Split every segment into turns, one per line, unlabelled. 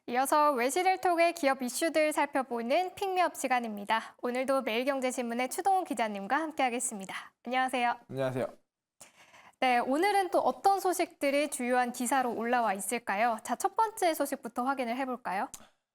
이어서 외신을 통해 기업 이슈들 살펴보는 픽미업 시간입니다. 오늘도 매일경제신문의 추동훈 기자님과 함께하겠습니다. 안녕하세요.
안녕하세요.
네, 오늘은 또 어떤 소식들이 주요한 기사로 올라와 있을까요? 자, 첫 번째 소식부터 확인을 해볼까요?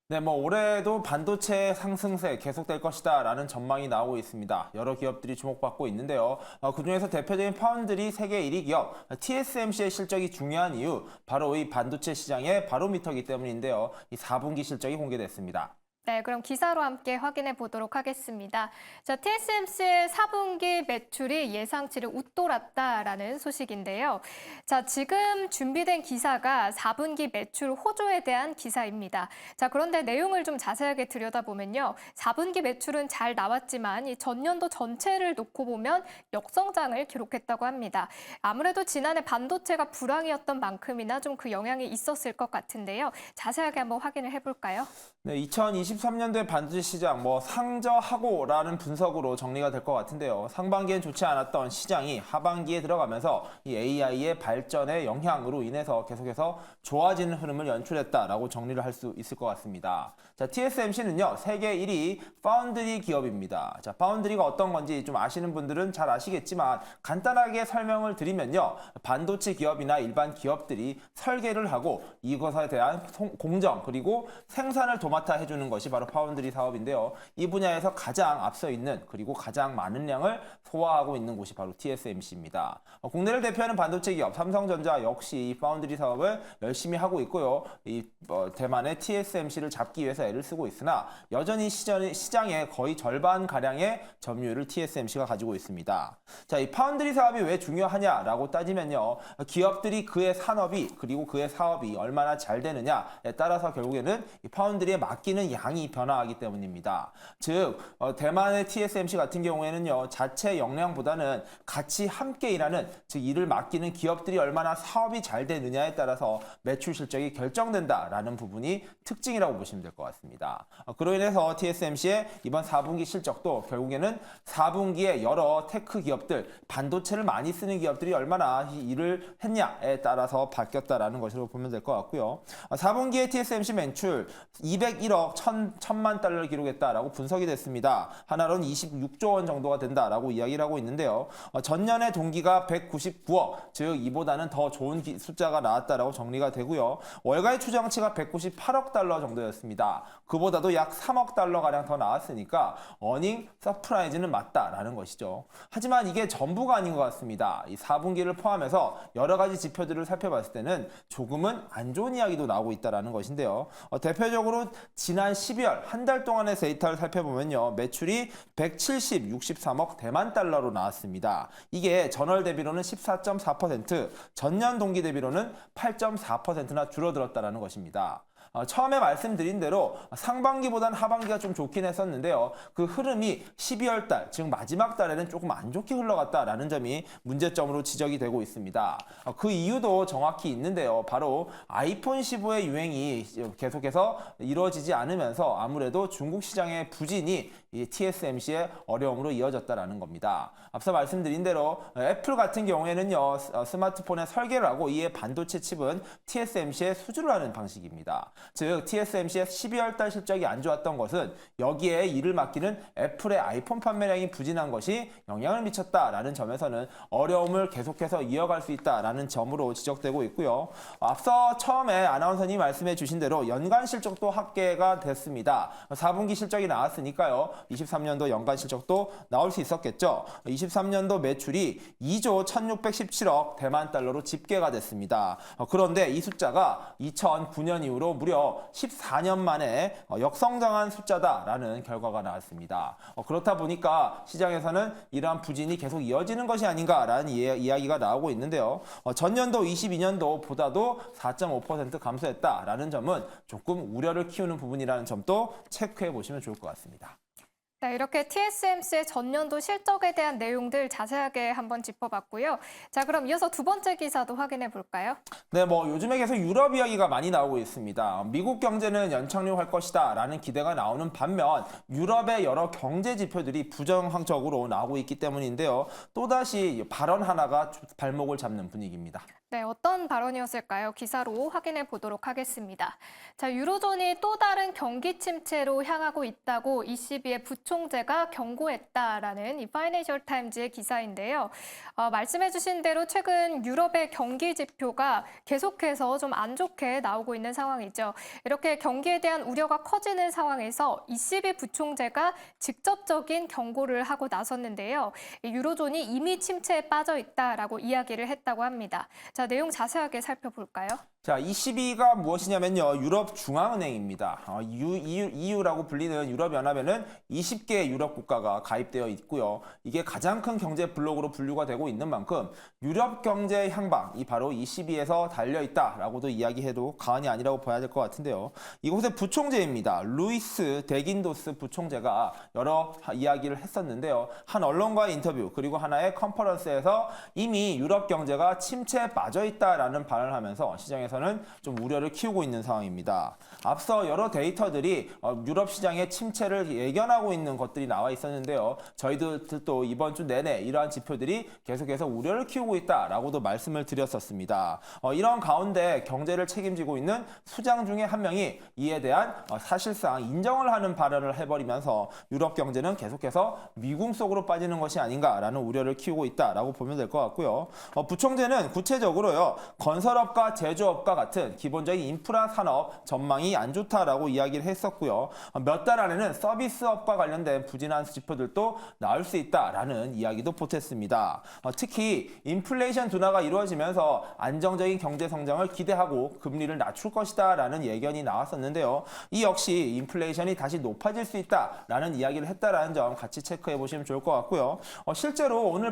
네, 올해도 반도체 상승세 계속될 것이다라는 전망이 나오고 있습니다. 여러 기업들이 주목받고 있는데요. 그중에서 대표적인 파운드리 세계 1위 기업 TSMC의 실적이 중요한 이유, 바로 이 반도체 시장의 바로미터이기 때문인데요. 이 4분기 실적이 공개됐습니다.
네, 그럼 기사로 함께 확인해 보도록 하겠습니다. 자, TSMC의 4분기 매출이 예상치를 웃돌았다라는 소식인데요. 자, 지금 준비된 기사가 4분기 매출 호조에 대한 기사입니다. 자, 그런데 내용을 좀 자세하게 들여다보면요. 4분기 매출은 잘 나왔지만 이 전년도 전체를 놓고 보면 역성장을 기록했다고 합니다. 아무래도 지난해 반도체가 불황이었던 만큼이나 좀 그 영향이 있었을 것 같은데요. 자세하게 한번 확인을 해볼까요?
네, 2023년도의 반도체 시장 상저하고라는 분석으로 정리가 될 것 같은데요. 상반기엔 좋지 않았던 시장이 하반기에 들어가면서 이 AI의 발전의 영향으로 인해서 계속해서 좋아지는 흐름을 연출했다라고 정리를 할 수 있을 것 같습니다. 자, TSMC는요, 세계 1위 파운드리 기업입니다. 자, 파운드리가 어떤 건지 좀 아시는 분들은 잘 아시겠지만 간단하게 설명을 드리면요, 반도체 기업이나 일반 기업들이 설계를 하고 이것에 대한 공정 그리고 생산을 도맡아 해주는 것이 바로 파운드리 사업인데요. 이 분야에서 가장 앞서 있는 그리고 가장 많은 양을 소화하고 있는 곳이 바로 TSMC입니다. 국내를 대표하는 반도체 기업 삼성전자 역시 이 파운드리 사업을 열심히 하고 있고요. 이 대만의 TSMC를 잡기 위해서 애를 쓰고 있으나 여전히 시장의 거의 절반 가량의 점유율을 TSMC가 가지고 있습니다. 자, 이 파운드리 사업이 왜 중요하냐라고 따지면요, 기업들이 그의 산업이 그리고 그의 사업이 얼마나 잘 되느냐에 따라서 결국에는 이 파운드리에 맡기는 양이 변화하기 때문입니다. 즉, 대만의 TSMC 같은 경우에는요, 자체 역량보다는 같이 함께 일하는, 즉 일을 맡기는 기업들이 얼마나 사업이 잘 되느냐에 따라서 매출 실적이 결정된다라는 부분이 특징이라고 보시면 될 것 같습니다. 그로 인해서 TSMC의 이번 4분기 실적도 결국에는 4분기에 여러 테크 기업들, 반도체를 많이 쓰는 기업들이 얼마나 일을 했냐에 따라서 바뀌었다라는 것으로 보면 될 것 같고요. 4분기에 TSMC 매출 201억 1천만 달러를 기록했다라고 분석이 됐습니다. 하나로는 26조 원 정도가 된다라고 이야기를 하고 있는데요. 전년의 동기가 199억, 즉 이보다는 더 좋은 숫자가 나왔다라고 정리가 되고요. 월가의 추정치가 198억 달러 정도였습니다. 그보다도 약 3억 달러가량 더 나왔으니까 어닝 서프라이즈는 맞다라는 것이죠. 하지만 이게 전부가 아닌 것 같습니다. 이 4분기를 포함해서 여러 가지 지표들을 살펴봤을 때는 조금은 안 좋은 이야기도 나오고 있다라는 것인데요. 대표적으로 지난 12월 한 달 동안의 데이터를 살펴보면요, 매출이 163억 대만 달러로 나왔습니다. 이게 전월 대비로는 14.4%, 전년 동기 대비로는 8.4%나 줄어들었다는 것입니다. 처음에 말씀드린 대로 상반기보단 하반기가 좀 좋긴 했었는데요. 그 흐름이 12월 달, 즉 마지막 달에는 조금 안 좋게 흘러갔다라는 점이 문제점으로 지적이 되고 있습니다. 그 이유도 정확히 있는데요. 바로 아이폰 15의 유행이 계속해서 이루어지지 않으면서 아무래도 중국 시장의 부진이 이 TSMC의 어려움으로 이어졌다라는 겁니다. 앞서 말씀드린 대로 애플 같은 경우에는요, 스마트폰에 설계를 하고 이에 반도체 칩은 TSMC에 수주를 하는 방식입니다. 즉 TSMC의 12월 달 실적이 안 좋았던 것은 여기에 일을 맡기는 애플의 아이폰 판매량이 부진한 것이 영향을 미쳤다라는 점에서는 어려움을 계속해서 이어갈 수 있다라는 점으로 지적되고 있고요. 앞서 처음에 아나운서님이 말씀해 주신 대로 연간 실적도 합계가 됐습니다. 4분기 실적이 나왔으니까요, 23년도 연간 실적도 나올 수 있었겠죠. 23년도 매출이 2조 1617억 대만 달러로 집계가 됐습니다. 그런데 이 숫자가 2009년 이후로 무려 14년 만에 역성장한 숫자다라는 결과가 나왔습니다. 그렇다 보니까 시장에서는 이러한 부진이 계속 이어지는 것이 아닌가라는 이야기가 나오고 있는데요. 전년도 22년도보다도 4.5% 감소했다라는 점은 조금 우려를 키우는 부분이라는 점도 체크해 보시면 좋을 것 같습니다.
네, 이렇게 TSMC의 전년도 실적에 대한 내용들 자세하게 한번 짚어봤고요. 자, 그럼 이어서 두 번째 기사도 확인해 볼까요?
네, 뭐 요즘에 계속 유럽 이야기가 많이 나오고 있습니다. 미국 경제는 연착륙할 것이다라는 기대가 나오는 반면 유럽의 여러 경제 지표들이 부정적으로 나오고 있기 때문인데요. 또다시 발언 하나가 발목을 잡는 분위기입니다.
네, 어떤 발언이었을까요? 기사로 확인해 보도록 하겠습니다. 자, 유로존이 또 다른 경기 침체로 향하고 있다고 ECB의 부총재가 경고했다라는 이 파이낸셜 타임즈의 기사인데요. 말씀해 주신 대로 최근 유럽의 경기 지표가 계속해서 좀 안 좋게 나오고 있는 상황이죠. 이렇게 경기에 대한 우려가 커지는 상황에서 ECB 부총재가 직접적인 경고를 하고 나섰는데요. 이 유로존이 이미 침체에 빠져 있다라고 이야기를 했다고 합니다. 자, 내용 자세하게 살펴볼까요?
자, ECB가 무엇이냐면요. 유럽 중앙은행입니다. EU라고 불리는 유럽연합에는 20개의 유럽 국가가 가입되어 있고요. 이게 가장 큰 경제 블록으로 분류가 되고 있는 만큼 유럽 경제 향방이 바로 ECB에서 달려있다라고도 이야기해도 과언이 아니라고 봐야 될 것 같은데요. 이곳의 부총재입니다. 루이스 데긴도스 부총재가 여러 이야기를 했었는데요. 한 언론과의 인터뷰 그리고 하나의 컨퍼런스에서 이미 유럽 경제가 침체에 빠져있다라는 발언을 하면서 시장에서는 좀 우려를 키우고 있는 상황입니다. 앞서 여러 데이터들이 유럽 시장의 침체를 예견하고 있는 것들이 나와 있었는데요. 저희들도 이번 주 내내 이러한 지표들이 계속해서 우려를 키우고 있다라고도 말씀을 드렸었습니다. 이런 가운데 경제를 책임지고 있는 수장 중에 한 명이 이에 대한 사실상 인정을 하는 발언을 해버리면서 유럽 경제는 계속해서 미궁 속으로 빠지는 것이 아닌가라는 우려를 키우고 있다라고 보면 될 것 같고요. 부총재는 구체적으로요. 건설업과 제조업과 같은 기본적인 인프라 산업 전망이 안 좋다라고 이야기를 했었고요. 몇 달 안에는 서비스업과 관련된 부진한 지표들도 나올 수 있다라는 이야기도 보탰습니다. 특히 인플레이션 둔화가 이루어지면서 안정적인 경제 성장을 기대하고 금리를 낮출 것이다라는 예견이 나왔었는데요. 이 역시 인플레이션이 다시 높아질 수 있다라는 이야기를 했다라는 점 같이 체크해 보시면 좋을 것 같고요. 실제로 오늘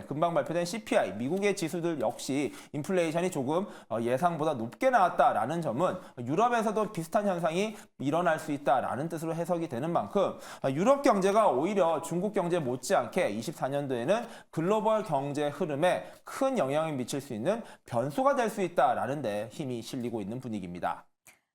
금방 발표된 CPI, 미국의 지수들 역시 인플레이션이 조금 예상보다 높게 나왔다라는 점은 유럽에서도 비슷한 현상이 일어날 수 있다라는 뜻으로 해석이 되는 만큼 유럽 경제가 오히려 중국 경제 못지않게 24년도에는 글로벌 경제 흐름에 큰 영향을 미칠 수 있는 변수가 될 수 있다라는 데 힘이 실리고 있는 분위기입니다.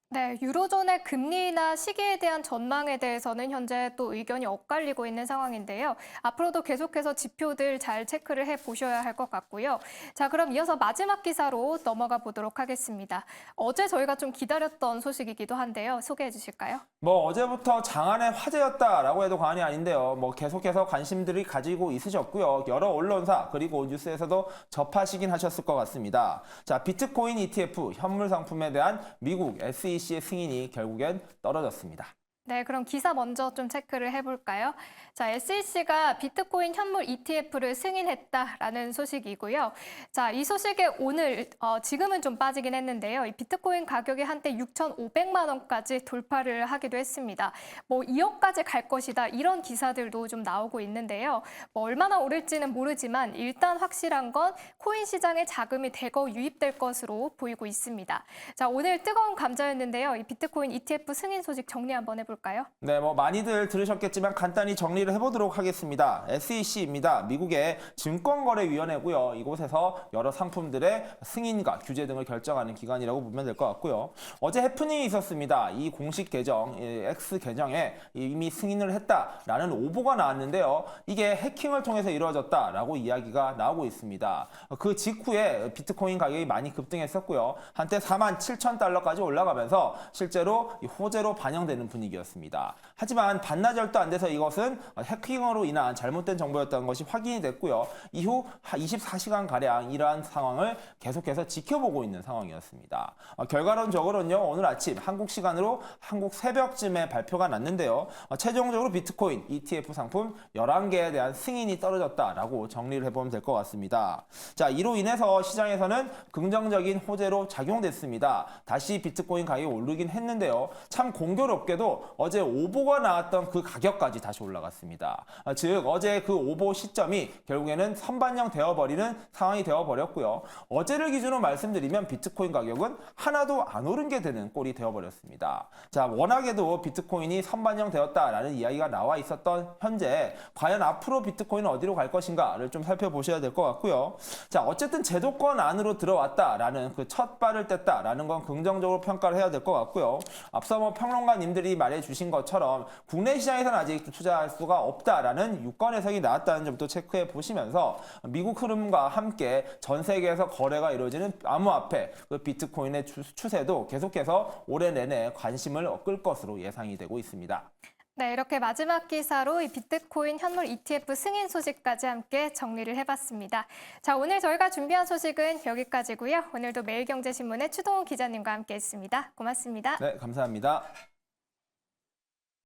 네, 유로존의 금리나 시기에 대한 전망에 대해서는 현재 또 의견이 엇갈리고 있는 상황인데요. 앞으로도 계속해서 지표들 잘 체크를 해보셔야 할 것 같고요. 자, 그럼 이어서 마지막 기사로 넘어가 보도록 하겠습니다. 어제 저희가 좀 기다렸던 소식이기도 한데요. 소개해 주실까요?
어제부터 장안의 화제였다라고 해도 과언이 아닌데요. 계속해서 관심들이 가지고 있으셨고요. 여러 언론사 그리고 뉴스에서도 접하시긴 하셨을 것 같습니다. 자, 비트코인 ETF 현물 상품에 대한 미국 SEC의 승인이 결국엔 떨어졌습니다.
네, 그럼 기사 먼저 좀 체크를 해볼까요? 자, SEC가 비트코인 현물 ETF를 승인했다라는 소식이고요. 자, 이 소식에 오늘 지금은 좀 빠지긴 했는데요. 이 비트코인 가격이 한때 6,500만 원까지 돌파를 하기도 했습니다. 2억까지 갈 것이다 이런 기사들도 좀 나오고 있는데요. 얼마나 오를지는 모르지만 일단 확실한 건 코인 시장에 자금이 대거 유입될 것으로 보이고 있습니다. 자, 오늘 뜨거운 감자였는데요. 이 비트코인 ETF 승인 소식 정리 한번 해볼까요?
네, 많이들 들으셨겠지만 간단히 정리를 해보도록 하겠습니다. SEC입니다. 미국의 증권거래위원회고요. 이곳에서 여러 상품들의 승인과 규제 등을 결정하는 기관이라고 보면 될 것 같고요. 어제 해프닝이 있었습니다. 이 공식 계정, X 계정에 이미 승인을 했다라는 오보가 나왔는데요. 이게 해킹을 통해서 이루어졌다라고 이야기가 나오고 있습니다. 그 직후에 비트코인 가격이 많이 급등했었고요. 한때 47,000달러까지 올라가면서 실제로 호재로 반영되는 분위기였습니다. 하지만 반나절도 안 돼서 이것은 해킹으로 인한 잘못된 정보였다는 것이 확인이 됐고요. 이후 24시간가량 이러한 상황을 계속해서 지켜보고 있는 상황이었습니다. 결과론적으로는요. 오늘 아침 한국 시간으로 한국 새벽쯤에 발표가 났는데요. 최종적으로 비트코인 ETF 상품 11개에 대한 승인이 떨어졌다라고 정리를 해보면 될 것 같습니다. 자, 이로 인해서 시장에서는 긍정적인 호재로 작용됐습니다. 다시 비트코인 가격이 오르긴 했는데요. 참 공교롭게도 어제 오보가 나왔던 그 가격까지 다시 올라갔습니다. 즉 어제 그 오보 시점이 결국에는 선반영 되어버리는 상황이 되어버렸고요. 어제를 기준으로 말씀드리면 비트코인 가격은 하나도 안 오른 게 되는 꼴이 되어버렸습니다. 자, 워낙에도 비트코인이 선반영 되었다라는 이야기가 나와 있었던 현재 과연 앞으로 비트코인은 어디로 갈 것인가를 좀 살펴보셔야 될 것 같고요. 자, 어쨌든 제도권 안으로 들어왔다라는 그 첫 발을 뗐다라는 건 긍정적으로 평가를 해야 될 것 같고요. 앞서 뭐 평론가님들이 말해주신 것처럼 국내 시장에서는 아직 투자할 수가 없다라는 유권 해석이 나왔다는 점도 체크해 보시면서 미국 흐름과 함께 전 세계에서 거래가 이루어지는 암호화폐, 그 비트코인의 추세도 계속해서 올해 내내 관심을 끌 것으로 예상이 되고 있습니다.
네, 이렇게 마지막 기사로 이 비트코인 현물 ETF 승인 소식까지 함께 정리를 해봤습니다. 자, 오늘 저희가 준비한 소식은 여기까지고요. 오늘도 매일경제신문의 추동훈 기자님과 함께했습니다. 고맙습니다.
네, 감사합니다.